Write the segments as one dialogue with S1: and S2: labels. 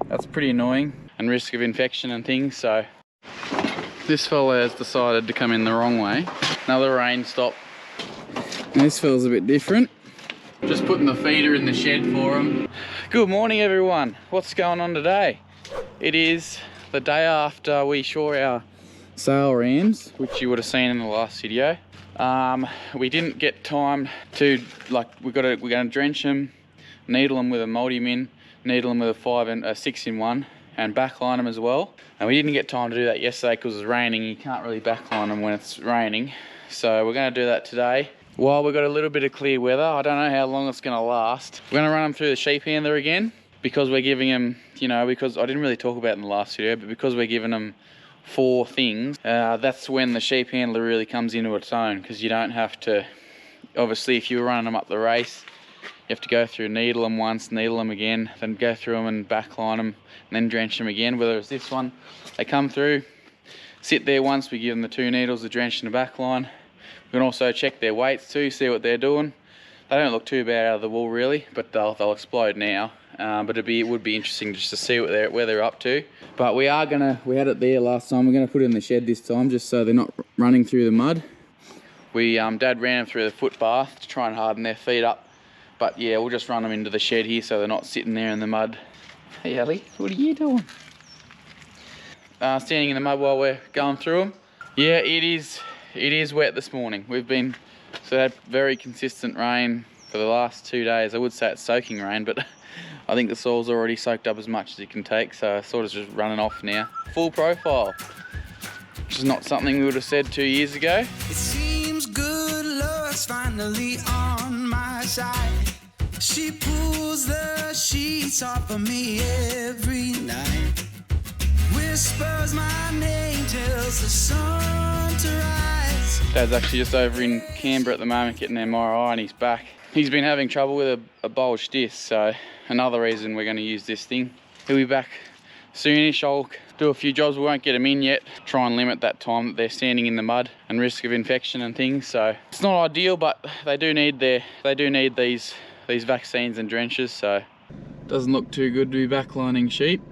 S1: That's pretty annoying and risk of infection and things. So this fella has decided to come in the wrong way. Another rain stop. And this fella's a bit different. Just putting the feeder in the shed for him. Good morning everyone. What's going on today? It is the day after we shore our sail rams, which you would have seen in the last video. We didn't get time to, we're gonna drench them, needle them with a Multimin, needle them with a 6-in-1, and backline them as well. And we didn't get time to do that yesterday because it was raining. You can't really backline them when it's raining. So we're gonna do that today. While we've got a little bit of clear weather, I don't know how long it's gonna last. We're gonna run them through the sheep handler again because we're giving them, because I didn't really talk about it in the last video, but because we're giving them 4 things, that's when the sheep handler really comes into its own, because you don't have to, obviously if you were running them up the race, you have to go through, needle them once, needle them again, then go through them and backline them, and then drench them again. Whether it's this one, they come through, sit there once, we give them the 2 needles, the drench and the backline. We can also check their weights too, see what they're doing. They don't look too bad out of the wool really, but they'll explode now. But it would be interesting just to see where they're up to. But we had it there last time. We're gonna put it in the shed this time, just so they're not running through the mud. Dad ran them through the footbath to try and harden their feet up. But yeah, we'll just run them into the shed here so they're not sitting there in the mud. Hey Ali, what are you doing? Standing in the mud while we're going through them. Yeah, it is wet this morning. So had very consistent rain for the last 2 days. I would say it's soaking rain, but I think the soil's already soaked up as much as it can take, so it's sort of just running off now. Full profile, which is not something we would have said 2 years ago.
S2: It seems good luck's finally on my side. She pulls the sheets off of me every night. Whispers my name, tells the sun to rise.
S1: Dad's actually just over in Canberra at the moment getting an MRI on his back. He's been having trouble with a bulged disc, so another reason we're going to use this thing. He'll be back soonish. I'll do a few jobs, we won't get him in yet. Try and limit that time that they're standing in the mud and risk of infection and things. So it's not ideal, but they do need these vaccines and drenches, so doesn't look too good to be backlining sheep.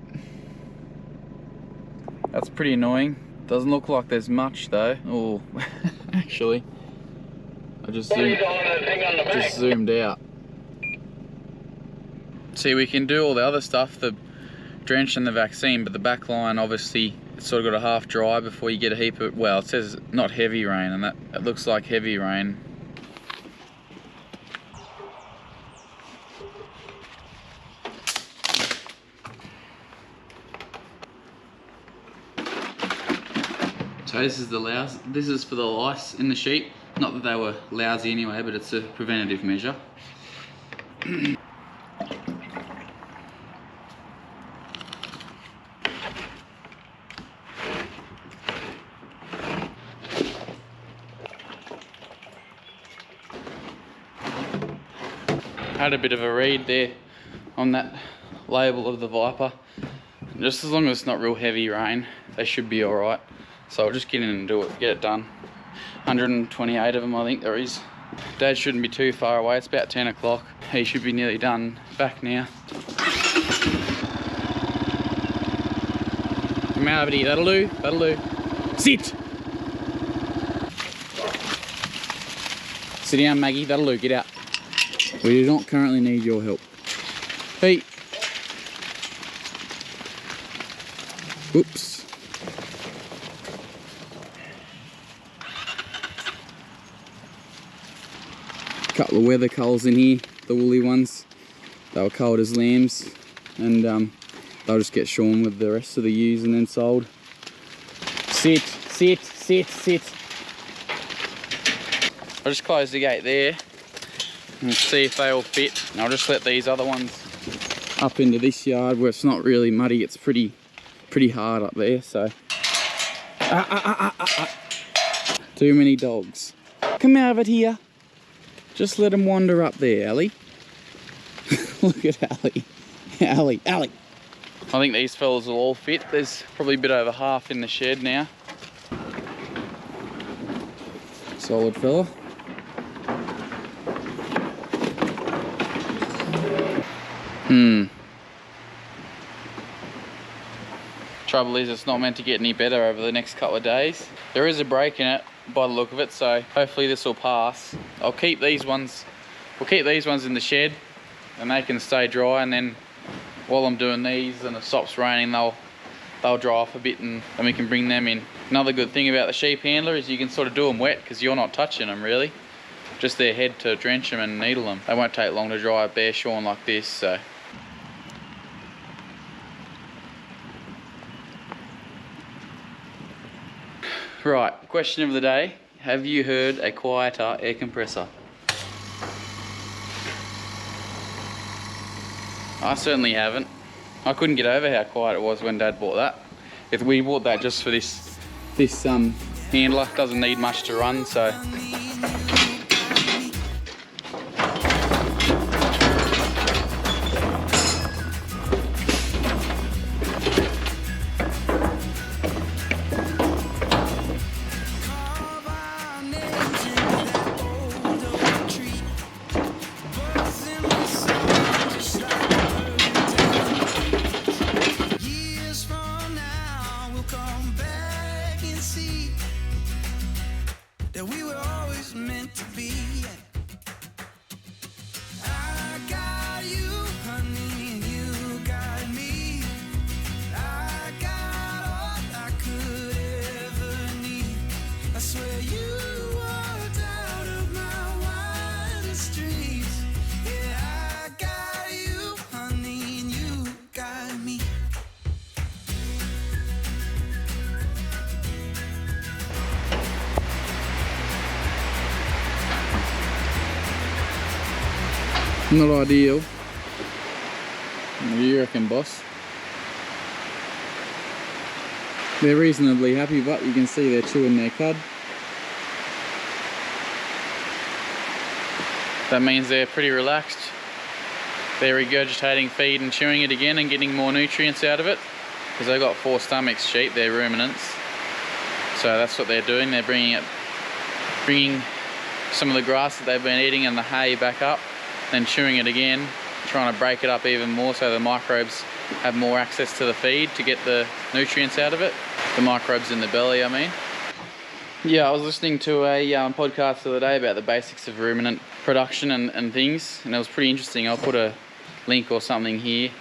S1: That's pretty annoying. Doesn't look like there's much though. Oh, actually, I just zoomed out. See, we can do all the other stuff, the drench and the vaccine, but the backline, obviously, it's sort of got a half dry before you get a heap of, well, it says not heavy rain, and it looks like heavy rain. So this is for the lice in the sheep. Not that they were lousy anyway, but it's a preventative measure. Had a bit of a read there on that label of the Viper. Just as long as it's not real heavy rain, they should be alright. So I'll just get in and do it, get it done. 128 of them I think there is. Dad shouldn't be too far away, it's about 10 o'clock. He should be nearly done back now. Come out of it, that'll do. Sit! Sit down Maggie, that'll do, get out. We do not currently need your help. Hey! Oops. Couple of weather culls in here, the woolly ones. They were culled as lambs, and they'll just get shorn with the rest of the ewes and then sold. Sit. I'll just close the gate there and see if they all fit. And I'll just let these other ones up into this yard where it's not really muddy. It's pretty hard up there, so. Too many dogs. Come out of it here. Just let them wander up there, Ali. Look at Ali. Ali. I think these fellas will all fit. There's probably a bit over half in the shed now. Solid fella. Trouble is, it's not meant to get any better over the next couple of days. There is a break in it by the look of it, so hopefully this will pass. I'll keep these ones, we'll keep these ones in the shed and they can stay dry, and then while I'm doing these and it stops raining, they'll dry off a bit and then we can bring them in. Another good thing about the sheep handler is you can sort of do them wet because you're not touching them really. Just their head to drench them and needle them. They won't take long to dry bare shorn like this, so. Right, question of the day. Have you heard a quieter air compressor? I certainly haven't. I couldn't get over how quiet it was when Dad bought that. If we bought that just for this handler, doesn't need much to run, so.
S2: That we were always meant to be. I got you, honey, and you got me. I got all I could ever need. I swear you walked out of my wildest dreams. Yeah, I got you, honey, and you got me.
S1: Not ideal. What do you reckon, boss? They're reasonably happy, but you can see they're chewing their cud. That means they're pretty relaxed. They're regurgitating feed and chewing it again and getting more nutrients out of it. Because they've got 4 stomachs, sheep, they're ruminants. So that's what they're doing. They're bringing some of the grass that they've been eating and the hay back up, then chewing it again, trying to break it up even more so the microbes have more access to the feed to get the nutrients out of it. The microbes in the belly, I mean. Yeah, I was listening to a podcast the other day about the basics of ruminant production and things, and it was pretty interesting. I'll put a link or something here,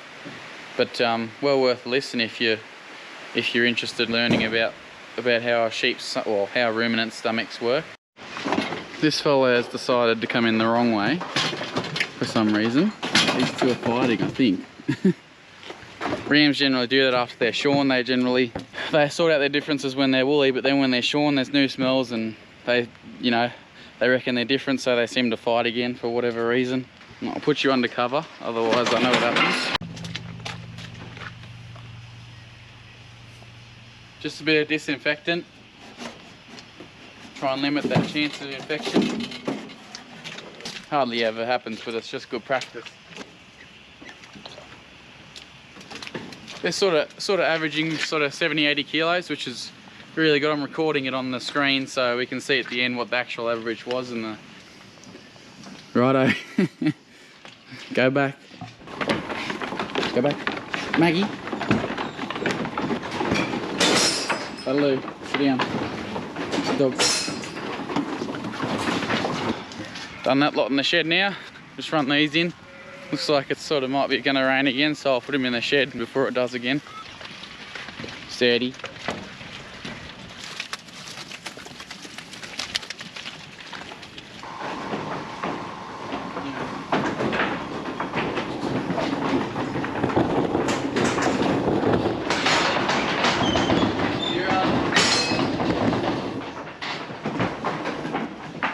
S1: but well worth a listen if you're interested in learning about how sheep's or how ruminant stomachs work. This fella has decided to come in the wrong way for some reason. These two are fighting, I think. Rams generally do that after they're shorn. They sort out their differences when they're woolly, but then when they're shorn, there's new smells and they reckon they're different, so they seem to fight again for whatever reason. I'll put you under cover, otherwise I know what happens. Just a bit of disinfectant. Try and limit that chance of infection. Hardly ever happens, but it's just good practice. They're sort of averaging 70-80 kilos, which is really good. I'm recording it on the screen so we can see at the end what the actual average was in the... Righto. Go back. Go back. Maggie. Hello. Sit down. Dog. Done that lot in the shed now. Just run these in. Looks like it might be gonna rain again, so I'll put them in the shed before it does again. Sturdy.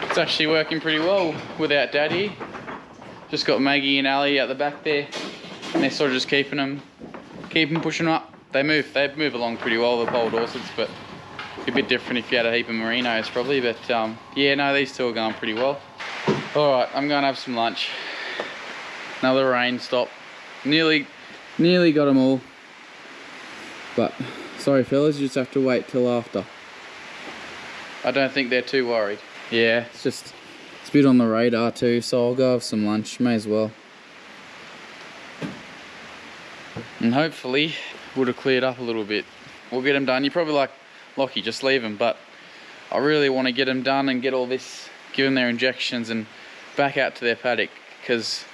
S1: It's actually working pretty well without Daddy. Just got Maggie and Ali at the back there, and they're sort of just keep them pushing up. They move along pretty well, the pole Dorsets, but a bit different if you had a heap of merinos probably. But yeah, no, these two are going pretty well. All right, I'm going to have some lunch. Another rain stop. Nearly got them all. But sorry fellas, you just have to wait till after. I don't think they're too worried. Yeah, it's a bit on the radar too, so I'll go have some lunch, may as well. And hopefully would have cleared up a little bit. we'll get them done. You're probably like, Lockie, just leave them, but I really want to get them done and get all this, give them their injections and back out to their paddock, because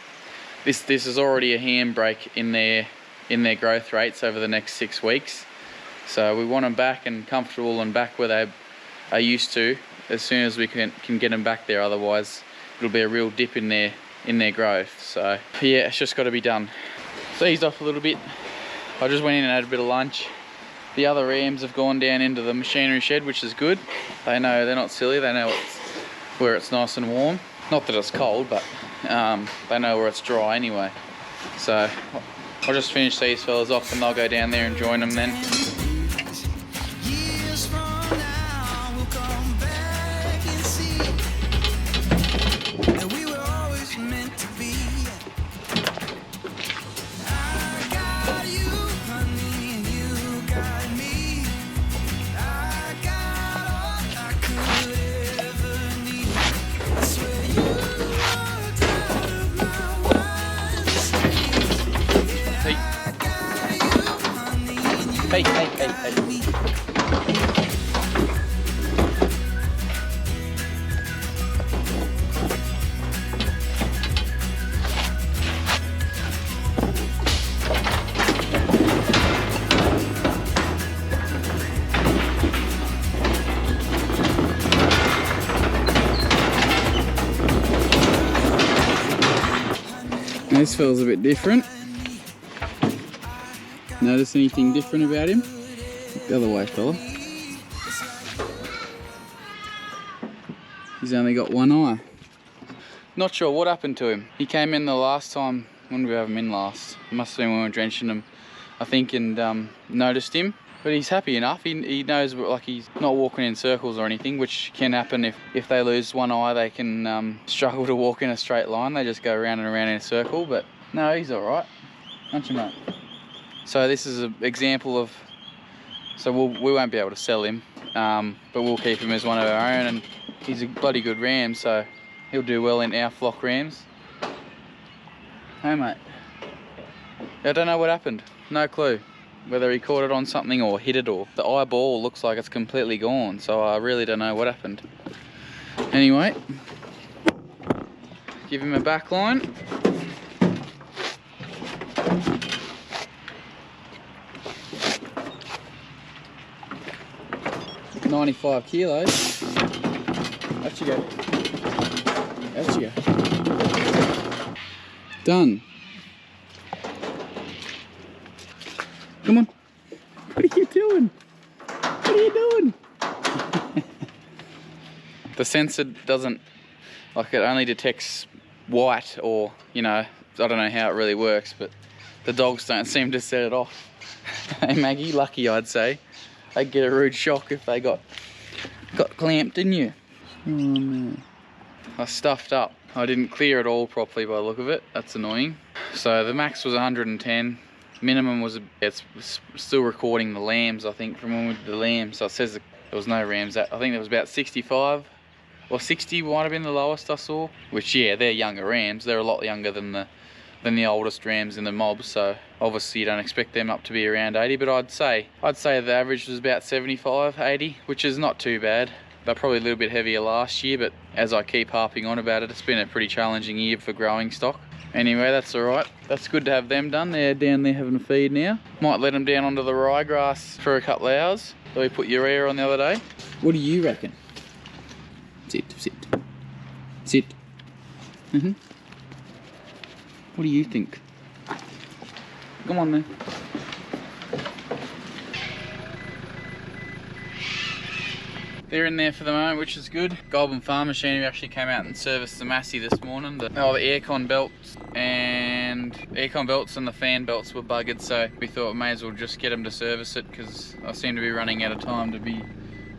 S1: this is already a handbrake in their growth rates over the next 6 weeks. So we want them back and comfortable and back where they are used to as soon as we can get them back there. Otherwise it'll be a real dip in their growth. So yeah, it's just got to be done. So eased off a little bit. I just went in and had a bit of lunch. The other rams have gone down into the machinery shed, which is good. They know, they're not silly, they know where it's nice and warm. Not that it's cold, but they know where it's dry anyway. So I'll just finish these fellas off and they'll go down there and join them then. Hey. This feels a bit different. Notice anything different about him? The other way, fella. He's only got one eye. Not sure what happened to him. He came in the last time. When did we have him in last? It must have been when we were drenching him, I think, and noticed him. But he's happy enough. He knows, like, he's not walking in circles or anything, which can happen if they lose one eye. They can struggle to walk in a straight line. They just go around and around in a circle. But no, he's all right. Aren't you, mate? So this is an example of, so we won't be able to sell him, but we'll keep him as one of our own, and he's a bloody good ram, so he'll do well in our flock rams. Hey mate, I don't know what happened, no clue. Whether he caught it on something or hit it, or the eyeball looks like it's completely gone, so I really don't know what happened. Anyway, give him a backline. 95 kilos. Out you go. Out you go. Done. Come on. What are you doing? What are you doing? The sensor doesn't, like, it only detects white, or, you know, I don't know how it really works, but the dogs don't seem to set it off. Hey Maggie, lucky I'd say. They'd get a rude shock if they got clamped, didn't you? Oh no. I stuffed up. I didn't clear it all properly by the look of it. That's annoying. So the max was 110. Minimum was, it's still recording the lambs, I think, from when we did the lambs. So it says there was no rams. I think there was about 65 or 60 might have been the lowest I saw. Which, yeah, they're younger rams. They're a lot younger than the oldest rams in the mob, so obviously you don't expect them up to be around 80, but I'd say the average was about 75, 80, which is not too bad. They're probably a little bit heavier last year, but as I keep harping on about it, it's been a pretty challenging year for growing stock. Anyway, that's all right. That's good to have them done. They're down there having a feed now. Might let them down onto the ryegrass for a couple of hours. So we put urea on the other day. What do you reckon? Sit. What do you think? Come on then. They're in there for the moment, which is good. Goulburn Farm Machinery actually came out and serviced the Massey this morning. The aircon belts and the fan belts were buggered, so we thought we may as well just get them to service it, because I seem to be running out of time to be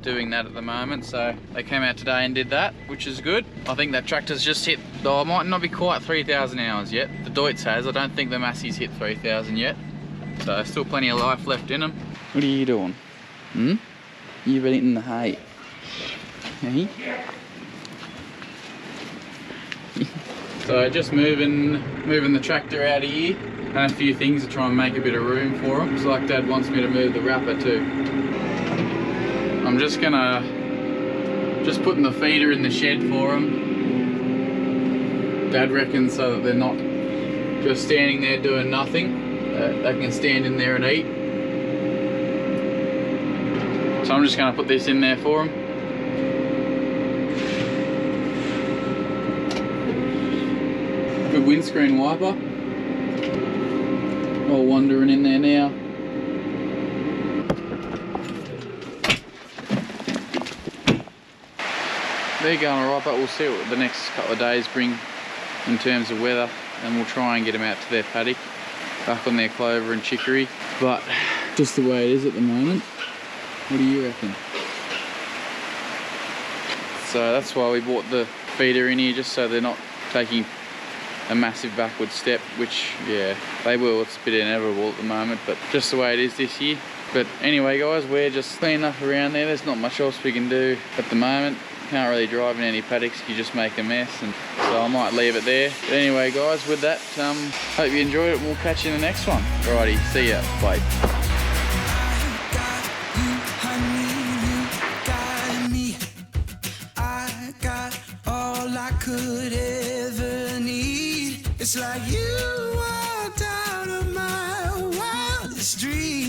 S1: doing that at the moment. So they came out today and did that, which is good. I think that tractor's just hit, though it might not be quite 3,000 hours yet. The Deutz has. I don't think the Massey's hit 3,000 yet. So still plenty of life left in them. What are you doing? You've been eating the hay. Hey? So just moving the tractor out of here. and a few things to try and make a bit of room for them. It's like Dad wants me to move the wrapper too. I'm just putting the feeder in the shed for them. Dad reckons so that they're not just standing there doing nothing. They can stand in there and eat. So I'm just going to put this in there for them. Good windscreen wiper. All wandering in there now. They're going alright, but we'll see what the next couple of days bring in terms of weather, and we'll try and get them out to their paddock, back on their clover and chicory. But just the way it is at the moment. What do you reckon? So that's why we bought the feeder in here, just so they're not taking a massive backward step, which, yeah, they will. It's a bit inevitable at the moment, but just the way it is this year. But anyway, guys, we're just cleaning up around there. There's not much else we can do at the moment. Can't really drive in any paddocks, you just make a mess, and so I might leave it there. But anyway, guys, with that, hope you enjoyed it, and we'll catch you in the next one. Alrighty, see ya, bye.
S2: Could ever need. It's like you walked out of my wildest dream.